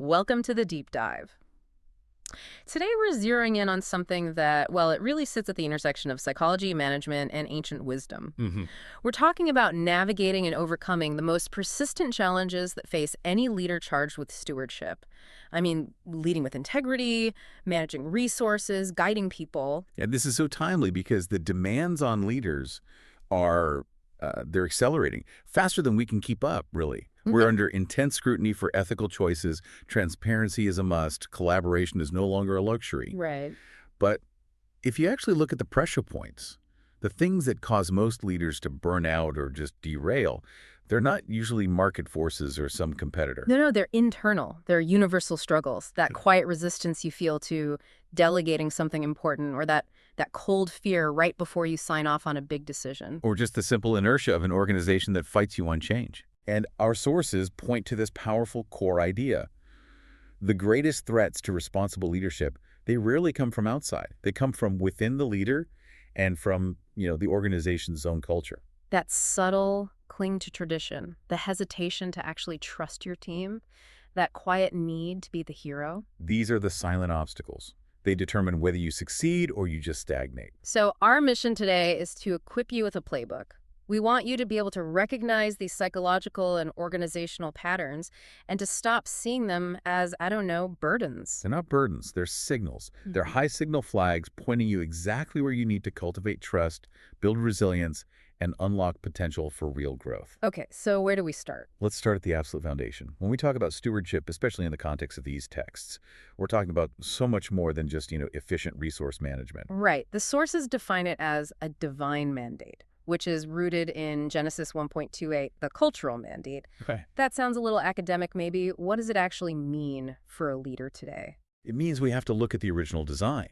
Welcome to the deep dive. Today we're zeroing in on something that, well, it really sits at the intersection of psychology, management, and ancient wisdom. hmm We're talking about navigating and overcoming the most persistent challenges that face any leader charged with stewardship. I mean, leading with integrity, managing resources, guiding people. Yeah, this is so timely because the demands on leaders are they're accelerating faster than we can keep up, really. We're under intense scrutiny for ethical choices. Transparency is a must. Collaboration is no longer a luxury. Right. But if you actually look at the pressure points, the things that cause most leaders to burn out or just derail, they're not usually market forces or some competitor. No, they're internal. They're universal struggles. That quiet resistance you feel to delegating something important or that cold fear right before you sign off on a big decision. Or just the simple inertia of an organization that fights you on change. And our sources point to this powerful core idea. The greatest threats to responsible leadership, they rarely come from outside. They come from within the leader and from, the organization's own culture. That subtle cling to tradition, the hesitation to actually trust your team, that quiet need to be the hero. These are the silent obstacles. They determine whether you succeed or you just stagnate. So our mission today is to equip you with a playbook. We want you to be able to recognize these psychological and organizational patterns and to stop seeing them as, burdens. They're not burdens, they're signals. They're high signal flags pointing you exactly where you need to cultivate trust, build resilience, and unlock potential for real growth. Okay, so where do we start? Let's start at the absolute foundation. When we talk about stewardship, especially in the context of these texts, we're talking about so much more than just, efficient resource management. Right. The sources define it as a divine mandate, which is rooted in Genesis 1.28, the cultural mandate. Okay. That sounds a little academic maybe. What does it actually mean for a leader today? It means we have to look at the original design.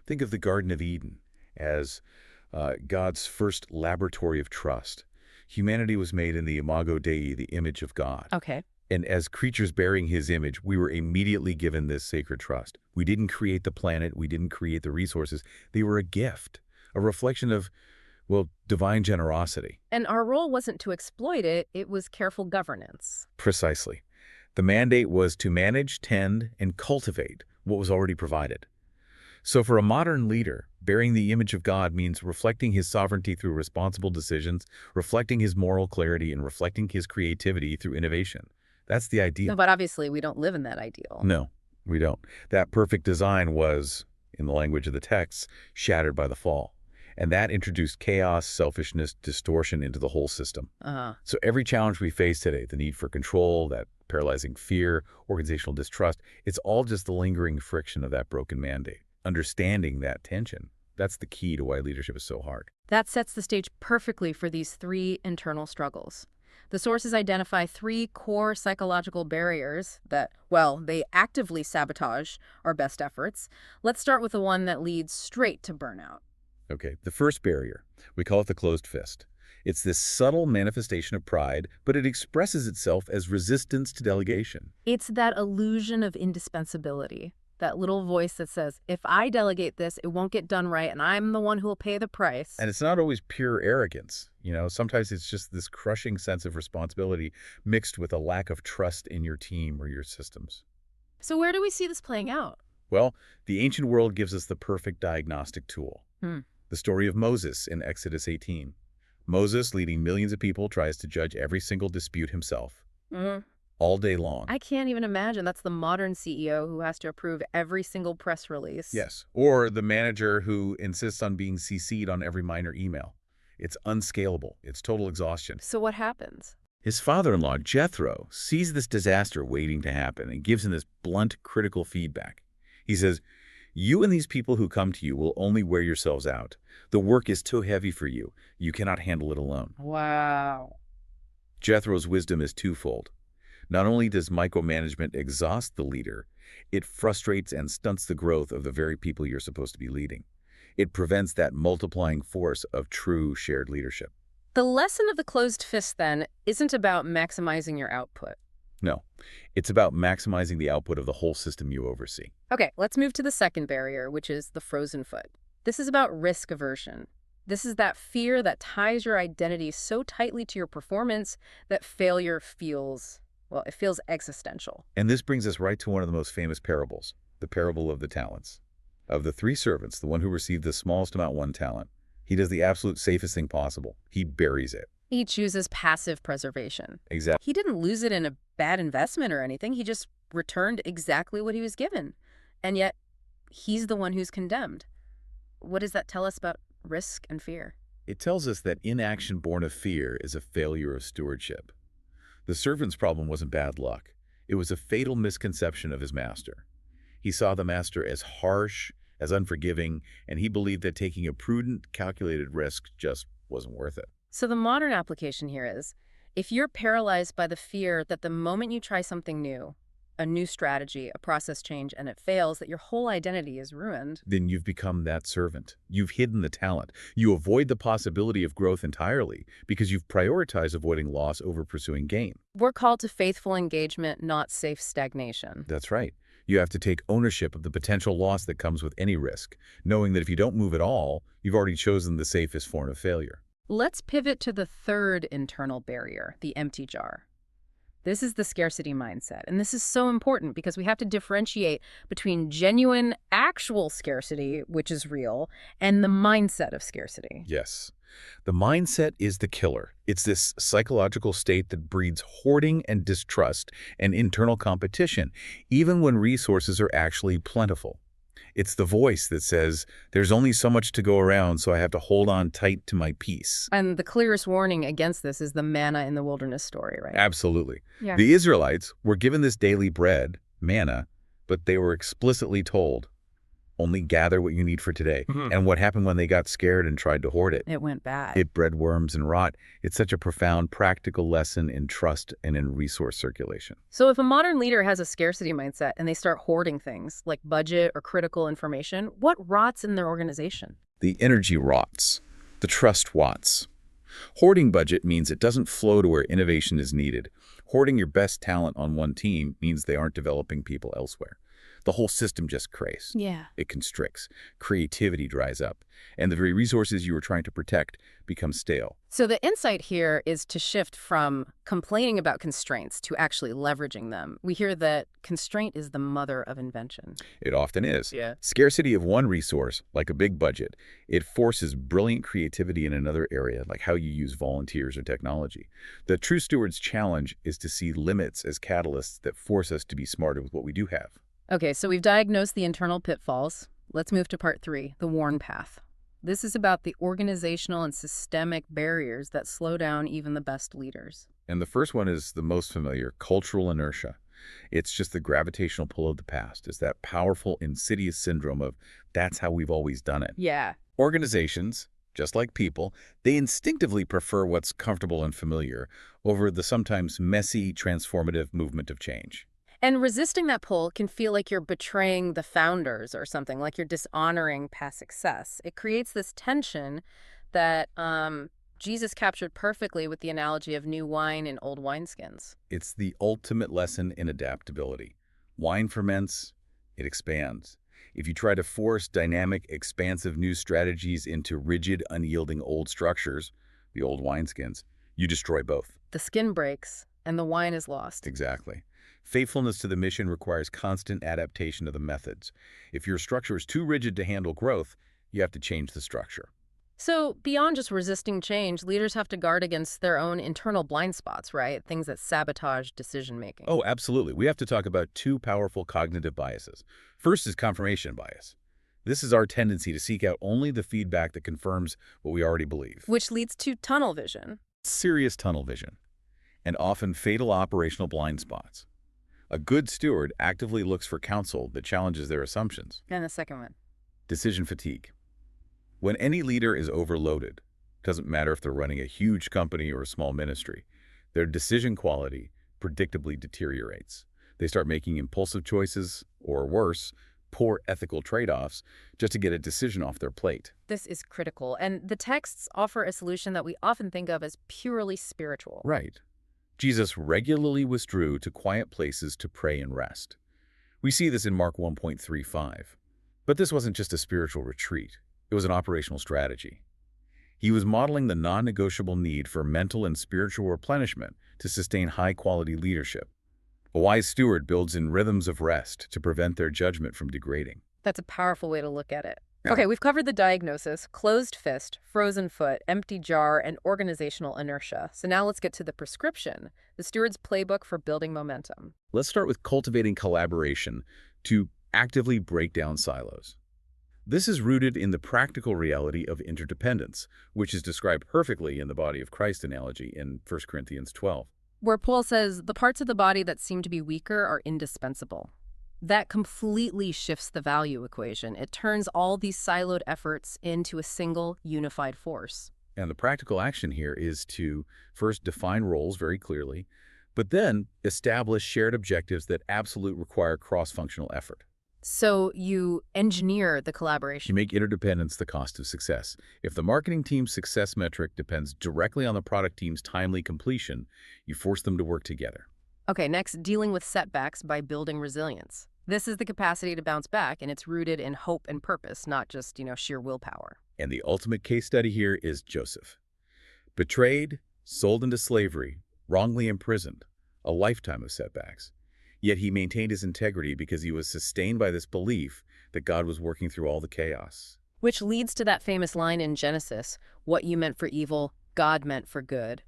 Think of the Garden of Eden as God's first laboratory of trust. Humanity was made in the imago Dei, the image of God. Okay. And as creatures bearing his image, we were immediately given this sacred trust. We didn't create the planet. We didn't create the resources. They were a gift, a reflection of, divine generosity. And our role wasn't to exploit it, it was careful governance. Precisely. The mandate was to manage, tend, and cultivate what was already provided. So for a modern leader, bearing the image of God means reflecting his sovereignty through responsible decisions, reflecting his moral clarity, and reflecting his creativity through innovation. That's the ideal. No, but obviously we don't live in that ideal. No, we don't. That perfect design was, in the language of the texts, shattered by the fall. And that introduced chaos, selfishness, distortion into the whole system. So every challenge we face today, the need for control, that paralyzing fear, organizational distrust, it's all just the lingering friction of that broken mandate. Understanding that tension, that's the key to why leadership is so hard. That sets the stage perfectly for these three internal struggles. The sources identify three core psychological barriers that, they actively sabotage our best efforts. Let's start with the one that leads straight to burnout. Okay, the first barrier, we call it the closed fist. It's this subtle manifestation of pride, but it expresses itself as resistance to delegation. It's that illusion of indispensability, that little voice that says, if I delegate this, it won't get done right, and I'm the one who will pay the price. And it's not always pure arrogance. Sometimes it's just this crushing sense of responsibility mixed with a lack of trust in your team or your systems. So where do we see this playing out? Well, the ancient world gives us the perfect diagnostic tool. The story of Moses in Exodus 18. Moses, leading millions of people, tries to judge every single dispute himself, all day long. I can't even imagine. That's the modern CEO who has to approve every single press release. Yes, or the manager who insists on being CC'd on every minor email. It's unscalable. It's total exhaustion. So what happens? His father-in-law, Jethro, sees this disaster waiting to happen and gives him this blunt, critical feedback. He says, "You and these people who come to you will only wear yourselves out. The work is too heavy for you. You cannot handle it alone." Wow. Jethro's wisdom is twofold. Not only does micromanagement exhaust the leader, it frustrates and stunts the growth of the very people you're supposed to be leading. It prevents that multiplying force of true shared leadership. The lesson of the closed fist, then, isn't about maximizing your output. No, it's about maximizing the output of the whole system you oversee. Okay, let's move to the second barrier, which is the frozen foot. This is about risk aversion. This is that fear that ties your identity so tightly to your performance that failure feels Well, it feels existential. And this brings us right to one of the most famous parables, the parable of the talents. Of the 3 servants, the one who received the smallest amount, 1 talent, he does the absolute safest thing possible. He buries it. He chooses passive preservation. Exactly. He didn't lose it in a bad investment or anything. He just returned exactly what he was given. And yet, he's the one who's condemned. What does that tell us about risk and fear? It tells us that inaction born of fear is a failure of stewardship. The servant's problem wasn't bad luck. It was a fatal misconception of his master. He saw the master as harsh, as unforgiving, and he believed that taking a prudent, calculated risk just wasn't worth it. So the modern application here is, if you're paralyzed by the fear that the moment you try something new, a new strategy, a process change, and it fails, that your whole identity is ruined. Then you've become that servant. You've hidden the talent. You avoid the possibility of growth entirely because you've prioritized avoiding loss over pursuing gain. We're called to faithful engagement, not safe stagnation. That's right. You have to take ownership of the potential loss that comes with any risk, knowing that if you don't move at all, you've already chosen the safest form of failure. Let's pivot to the third internal barrier, the empty jar. This is the scarcity mindset, and this is so important because we have to differentiate between genuine, actual scarcity, which is real, and the mindset of scarcity. Yes. The mindset is the killer. It's this psychological state that breeds hoarding and distrust and internal competition, even when resources are actually plentiful. It's the voice that says, there's only so much to go around, so I have to hold on tight to my peace. And the clearest warning against this is the manna in the wilderness story, right? Absolutely. Yeah. The Israelites were given this daily bread, manna, but they were explicitly told, only gather what you need for today. And what happened when they got scared and tried to hoard it? It went bad. It bred worms and rot. It's such a profound practical lesson in trust and in resource circulation. So if a modern leader has a scarcity mindset and they start hoarding things like budget or critical information, what rots in their organization? The energy rots. The trust rots. Hoarding budget means it doesn't flow to where innovation is needed. Hoarding your best talent on one team means they aren't developing people elsewhere. The whole system just craves. Yeah. It constricts. Creativity dries up. And the very resources you were trying to protect become stale. So the insight here is to shift from complaining about constraints to actually leveraging them. We hear that constraint is the mother of invention. It often is. Yeah. Scarcity of one resource, like a big budget, it forces brilliant creativity in another area, like how you use volunteers or technology. The true steward's challenge is to see limits as catalysts that force us to be smarter with what we do have. Okay, so we've diagnosed the internal pitfalls. Let's move to part 3, the worn path. This is about the organizational and systemic barriers that slow down even the best leaders. And the first one is the most familiar, cultural inertia. It's just the gravitational pull of the past. It's that powerful, insidious syndrome of that's how we've always done it. Yeah. Organizations, just like people, they instinctively prefer what's comfortable and familiar over the sometimes messy, transformative movement of change. And resisting that pull can feel like you're betraying the founders or something, like you're dishonoring past success. It creates this tension that Jesus captured perfectly with the analogy of new wine in old wineskins. It's the ultimate lesson in adaptability. Wine ferments, it expands. If you try to force dynamic, expansive new strategies into rigid, unyielding old structures, the old wineskins, you destroy both. The skin breaks and the wine is lost. Exactly. Faithfulness to the mission requires constant adaptation of the methods. If your structure is too rigid to handle growth, you have to change the structure. So beyond just resisting change, leaders have to guard against their own internal blind spots, right? Things that sabotage decision-making. Oh, absolutely. We have to talk about 2 powerful cognitive biases. First is confirmation bias. This is our tendency to seek out only the feedback that confirms what we already believe. Which leads to tunnel vision. Serious tunnel vision, and often fatal operational blind spots. A good steward actively looks for counsel that challenges their assumptions. And the second one. Decision fatigue. When any leader is overloaded, doesn't matter if they're running a huge company or a small ministry, their decision quality predictably deteriorates. They start making impulsive choices, or worse, poor ethical trade-offs, just to get a decision off their plate. This is critical, and the texts offer a solution that we often think of as purely spiritual. Right. Jesus regularly withdrew to quiet places to pray and rest. We see this in Mark 1.35. But this wasn't just a spiritual retreat. It was an operational strategy. He was modeling the non-negotiable need for mental and spiritual replenishment to sustain high-quality leadership. A wise steward builds in rhythms of rest to prevent their judgment from degrading. That's a powerful way to look at it. Yeah. Okay, we've covered the diagnosis, closed fist, frozen foot, empty jar, and organizational inertia. So now let's get to the prescription, the steward's playbook for building momentum. Let's start with cultivating collaboration to actively break down silos. This is rooted in the practical reality of interdependence, which is described perfectly in the body of Christ analogy in 1 Corinthians 12. Where Paul says the parts of the body that seem to be weaker are indispensable. That completely shifts the value equation. It turns all these siloed efforts into a single, unified force. And the practical action here is to first define roles very clearly, but then establish shared objectives that absolutely require cross-functional effort. So you engineer the You collaboration. make interdependence the cost of success. If the marketing team's success metric depends directly on the product team's timely completion, you force them to work together. Okay, next, dealing with setbacks by building resilience. This is the capacity to bounce back, and it's rooted in hope and purpose, not just, sheer willpower. And the ultimate case study here is Joseph. Betrayed, sold into slavery, wrongly imprisoned, a lifetime of setbacks. Yet he maintained his integrity because he was sustained by this belief that God was working through all the chaos. Which leads to that famous line in Genesis, what you meant for evil, God meant for good.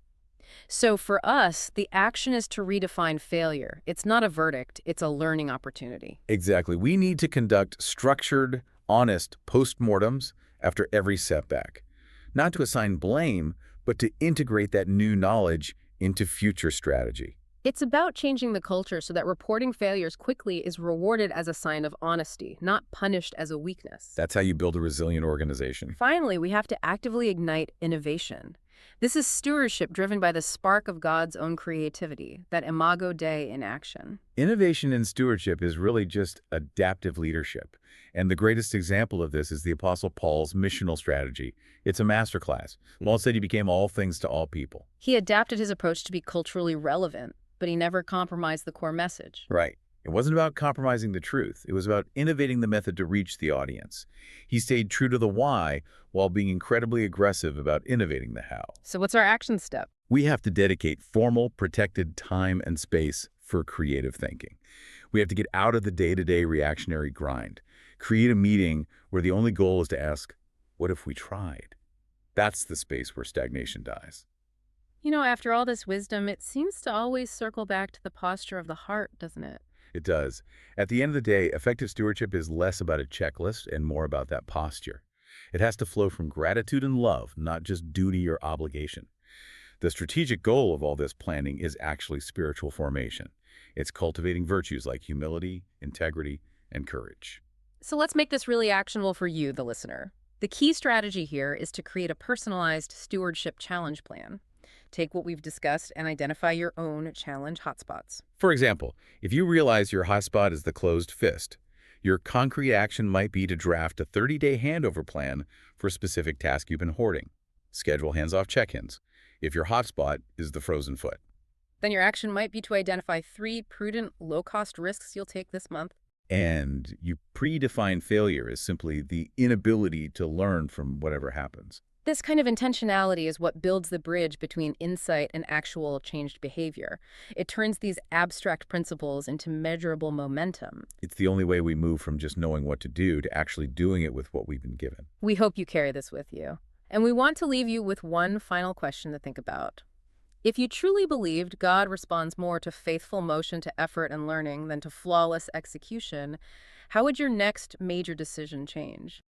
So for us, the action is to redefine failure. It's not a verdict, it's a learning opportunity. Exactly. We need to conduct structured, honest postmortems after every setback. Not to assign blame, but to integrate that new knowledge into future strategy. It's about changing the culture so that reporting failures quickly is rewarded as a sign of honesty, not punished as a weakness. That's how you build a resilient organization. Finally, we have to actively ignite innovation. This is stewardship driven by the spark of God's own creativity, that imago Dei in action. Innovation in stewardship is really just adaptive leadership. And the greatest example of this is the Apostle Paul's missional strategy. It's a masterclass. Paul said he became all things to all people. He adapted his approach to be culturally relevant, but he never compromised the core message. Right. It wasn't about compromising the truth. It was about innovating the method to reach the audience. He stayed true to the why while being incredibly aggressive about innovating the how. So what's our action step? We have to dedicate formal, protected time and space for creative thinking. We have to get out of the day-to-day reactionary grind. Create a meeting where the only goal is to ask, what if we tried? That's the space where stagnation dies. After all this wisdom, it seems to always circle back to the posture of the heart, doesn't it? It does. At the end of the day, effective stewardship is less about a checklist and more about that posture. It has to flow from gratitude and love, not just duty or obligation. The strategic goal of all this planning is actually spiritual formation. It's cultivating virtues like humility, integrity, and courage. So let's make this really actionable for you, the listener. The key strategy here is to create a personalized stewardship challenge plan. Take what we've discussed and identify your own challenge hotspots. For example, if you realize your hotspot is the closed fist, your concrete action might be to draft a 30-day handover plan for a specific task you've been hoarding. Schedule hands-off check-ins if your hotspot is the frozen foot. Then your action might be to identify 3 prudent, low-cost risks you'll take this month. And you predefine failure as simply the inability to learn from whatever happens. This kind of intentionality is what builds the bridge between insight and actual changed behavior. It turns these abstract principles into measurable momentum. It's the only way we move from just knowing what to do to actually doing it with what we've been given. We hope you carry this with you. And we want to leave you with one final question to think about. If you truly believed God responds more to faithful motion to effort and learning than to flawless execution, how would your next major decision change?